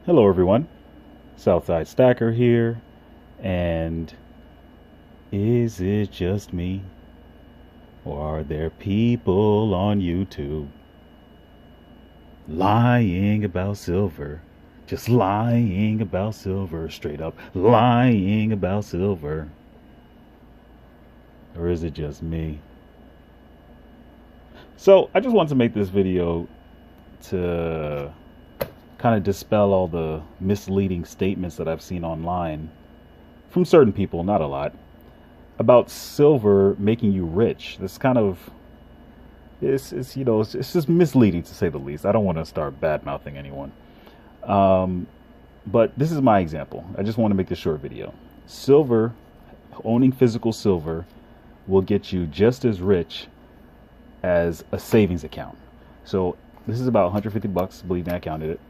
Hello everyone, Southside Stacker here, and is it just me, or are there people on YouTube lying about silver, just lying about silver, straight up lying about silver, or is it just me? So I just want to make this video to kind of dispel all the misleading statements that I've seen online from certain people, not a lot, about silver making you rich. This kind of it's just misleading, to say the least. I don't want to start bad mouthing anyone, but this is my example. I just want to make this short video. Silver, owning physical silver, will get you just as rich as a savings account. So this is about $150. Believe me, I counted it.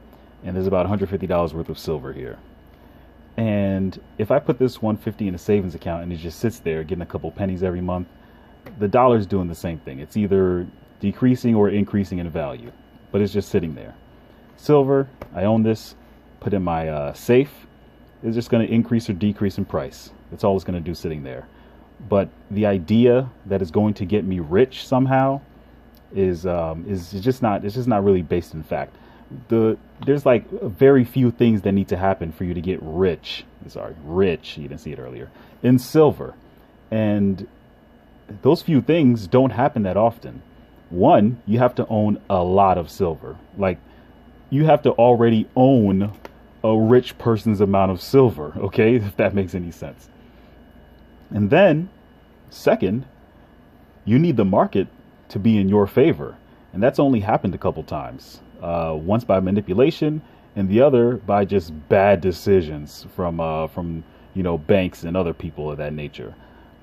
And there's about $150 worth of silver here. And if I put this $150 in a savings account and it just sits there getting a couple pennies every month, the dollar's doing the same thing. It's either decreasing or increasing in value, but it's just sitting there. Silver, I own this, put in my safe, is just going to increase or decrease in price. That's all it's going to do sitting there. But the idea that it's going to get me rich somehow is just not really based in fact. There's like very few things that need to happen for you to get rich. Rich, you didn't see it earlier, in silver. And those few things don't happen that often. One, you have to own a lot of silver. Like, you have to already own a rich person's amount of silver, okay? If that makes any sense. And then, second, you need the market to be in your favor. And that's only happened a couple times. Once by manipulation, and the other by just bad decisions from banks and other people of that nature.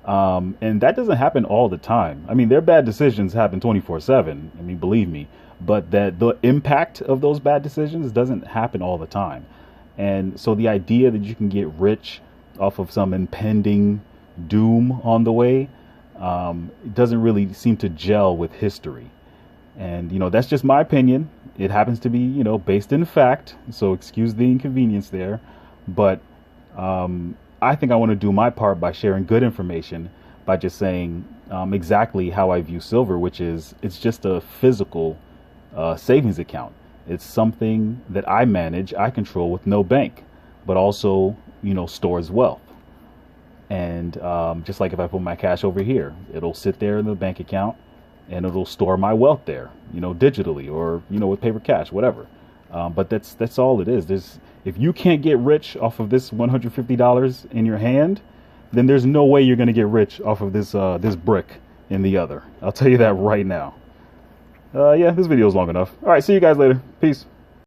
And that doesn't happen all the time. I mean, their bad decisions happen 24/7. I mean, believe me. But that the impact of those bad decisions doesn't happen all the time. And so the idea that you can get rich off of some impending doom on the way, it doesn't really seem to gel with history. And, that's just my opinion. It happens to be, based in fact. So excuse the inconvenience there. But I think I want to do my part by sharing good information, by just saying exactly how I view silver, which is it's just a physical savings account. It's something that I manage, I control with no bank, but also, stores wealth. And just like if I put my cash over here, it'll sit there in the bank account. And it'll store my wealth there, digitally or, with paper cash, whatever. But that's all it is. If you can't get rich off of this $150 in your hand, then there's no way you're going to get rich off of this brick in the other. I'll tell you that right now. Yeah, this video is long enough. All right, see you guys later. Peace.